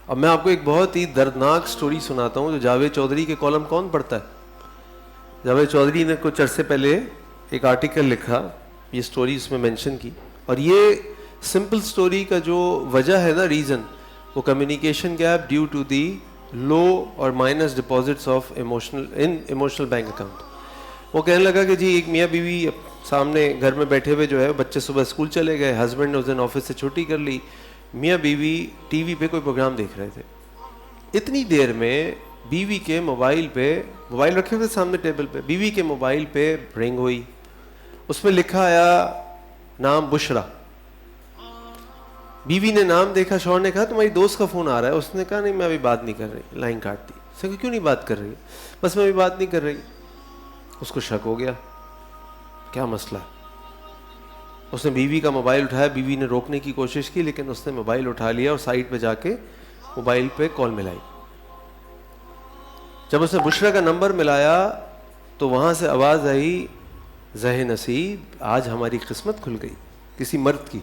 اب میں آپ کو ایک بہت ہی دردناک سٹوری سناتا ہوں جو جاوید چودھری کے کالم کون پڑھتا ہے. جاوید چودھری نے کچھ عرصے پہلے ایک آرٹیکل لکھا, یہ سٹوری اس میں مینشن کی, اور یہ سمپل سٹوری کا جو وجہ ہے نا, ریزن, وہ communication gap due to the low اور minus deposits of emotional bank account. وہ کہنے لگا کہ جی ایک میاں بیوی سامنے گھر میں بیٹھے ہوئے جو ہے, بچے صبح اسکول چلے گئے, ہسبینڈ نے اس دن آفس سے چھٹی کر لی, میاں بیوی ٹی وی پہ کوئی پروگرام دیکھ رہے تھے. اتنی دیر میں بیوی کے موبائل پہ, موبائل رکھے ہوئے سامنے ٹیبل پہ, بیوی کے موبائل پہ رنگ ہوئی. اس میں لکھا آیا نام بشرا. بیوی نے نام دیکھا, شوہر نے کہا تمہاری دوست کا فون آ رہا ہے. اس نے کہا نہیں میں ابھی بات نہیں کر رہی, لائن کاٹ دی. اس نے کہا کیوں نہیں بات کر رہی؟ بس میں ابھی بات نہیں کر رہی. اس کو شک ہو گیا کیا مسئلہ ہے. اس نے بیوی کا موبائل اٹھایا, بیوی نے روکنے کی کوشش کی لیکن اس نے موبائل اٹھا لیا اور سائڈ پہ جا کے موبائل پہ کال ملائی. جب اس نے بشرا کا نمبر ملایا تو وہاں سے آواز آئی, زہ نصیب آج ہماری قسمت کھل گئی, کسی مرد کی.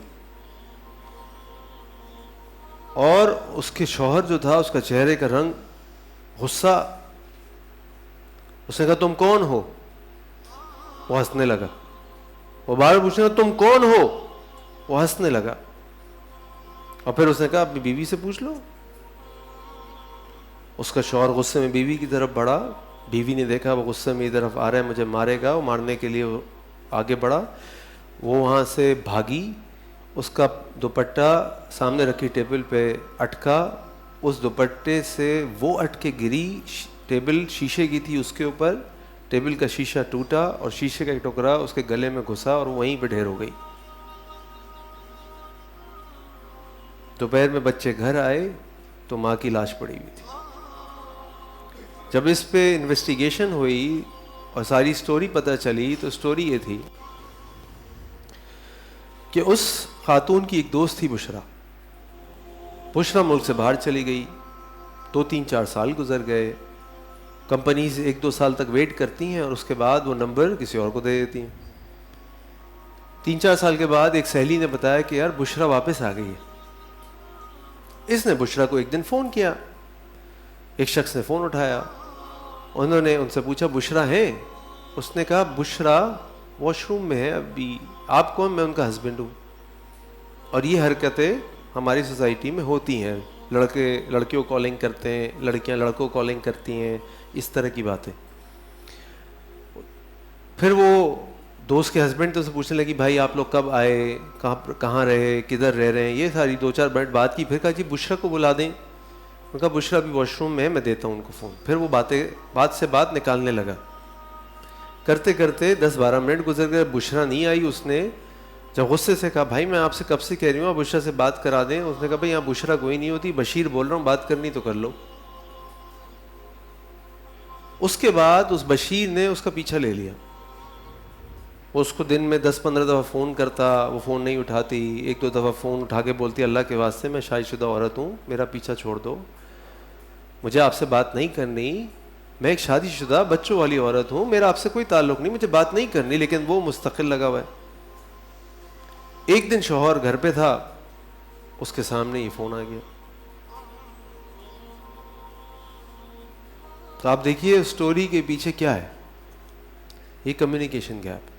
اور اس کے شوہر جو تھا اس کا چہرے کا رنگ غصہ. اس نے کہا تم کون ہو؟ وہ ہنسنے لگا. وہ بار بار پوچھنے لگا تم کون ہو؟ وہ ہنسنے لگا. اور پھر اس نے کہا اپنی بیوی سے پوچھ لو. اس کا شوہر غصے میں بیوی کی طرف بڑھا. بیوی نے دیکھا وہ غصے میں طرف آ رہا ہے, مجھے مارے گا. وہ مارنے کے لیے وہ آگے بڑھا. وہ وہاں سے بھاگی. اس کا دوپٹہ سامنے رکھی ٹیبل پہ اٹکا. اس دوپٹے سے وہ اٹکے گری. ٹیبل شیشے کی تھی, اس کے اوپر ٹیبل کا شیشہ ٹوٹا اور شیشے کا ایک ٹکڑا اس کے گلے میں گھسا اور وہیں پہ ڈھیر ہو گئی. دوپہر میں بچے گھر آئے تو ماں کی لاش پڑی ہوئی تھی. جب اس پہ انویسٹیگیشن ہوئی اور ساری سٹوری پتہ چلی تو سٹوری یہ تھی کہ اس خاتون کی ایک دوست تھی بشرا. بشرا ملک سے باہر چلی گئی. 2-3-4 سال گزر گئے. کمپنیز 1-2 سال تک ویٹ کرتی ہیں اور اس کے بعد وہ نمبر کسی اور کو دے دیتی ہیں. 3-4 سال کے بعد ایک سہیلی نے بتایا کہ یار بشرا واپس آ گئی ہے. اس نے بشرا کو ایک دن فون کیا. ایک شخص نے فون اٹھایا. انہوں نے ان سے پوچھا بشرا ہیں؟ اس نے کہا بشرا واش روم میں ہے ابھی. آپ کون؟ میں ان کا ہسبینڈ ہوں. اور یہ حرکتیں ہماری سوسائٹی میں ہوتی ہیں. لڑکے لڑکیوں کو کالنگ کرتے ہیں, لڑکیاں لڑکوں کو کالنگ کرتی ہیں, اس طرح کی باتیں. پھر وہ دوست کے ہسبینڈ تو اسے پوچھنے لگی بھائی آپ لوگ کب آئے, کہاں رہے, کدھر رہ رہے ہیں, یہ ساری 2-4 منٹ بات کی. پھر کہا جی بشرا کو بلا دیں. ان کا بشرا بھی واش روم میں ہے, میں دیتا ہوں ان کو فون. پھر وہ بات سے بات نکالنے لگا. کرتے کرتے 10-12 منٹ گزر گئے, بشرا نہیں آئی. اس نے جب غصے سے کہا بھائی میں آپ سے کب سے کہہ رہی ہوں آپ بشرا سے بات کرا دیں. اس نے کہا بھائی یہاں بشرا کوئی نہیں ہوتی, بشیر بول رہا ہوں, بات کرنی تو کر لو. اس کے بعد اس بشیر نے اس کا پیچھا لے لیا. وہ اس کو دن میں 10-15 دفعہ فون کرتا, وہ فون نہیں اٹھاتی. 1-2 دفعہ فون اٹھا کے بولتی اللہ کے واسطے میں شادی شدہ عورت ہوں, میرا پیچھا چھوڑ دو, مجھے آپ سے بات نہیں کرنی, میں ایک شادی شدہ بچوں والی عورت ہوں, میرا آپ سے کوئی تعلق نہیں, مجھے بات نہیں کرنی. لیکن وہ مستقل لگا ہوا ہے. ایک دن شوہر گھر پہ تھا, اس کے سامنے یہ فون آ گیا. تو آپ دیکھیے اسٹوری کے پیچھے کیا ہے. یہ کمیونیکیشن گیپ,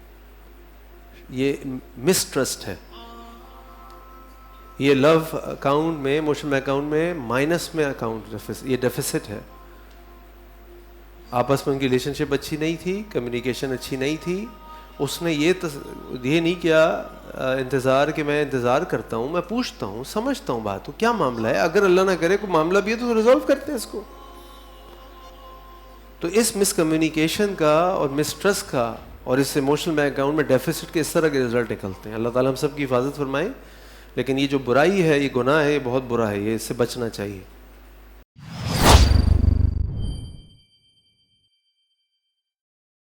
یہ مسٹرسٹ ہے. یہ لو اکاؤنٹ میں, ایموشنل اکاؤنٹ میں مائنس میں اکاؤنٹ, یہ ڈیفیسٹ ہے. آپس میں ان کی ریلیشن شپ اچھی نہیں تھی, کمیونیکیشن اچھی نہیں تھی. اس نے یہ نہیں کیا انتظار کہ میں انتظار کرتا ہوں, میں پوچھتا ہوں, سمجھتا ہوں بات کو کیا معاملہ ہے. اگر اللہ نہ کرے کوئی معاملہ بھی ہے تو ریزالو کرتے ہیں اس کو. تو اس مس کمیونیکیشن کا اور مسٹرسٹ کا اور اس ایموشنل بینک اکاؤنٹ میں ڈیفیسٹ کے اس طرح کے رزلٹ نکلتے ہیں. اللہ تعالیٰ ہم سب کی حفاظت فرمائے. لیکن یہ جو برائی ہے, یہ گناہ ہے, یہ بہت برا ہے, یہ اس سے بچنا چاہیے.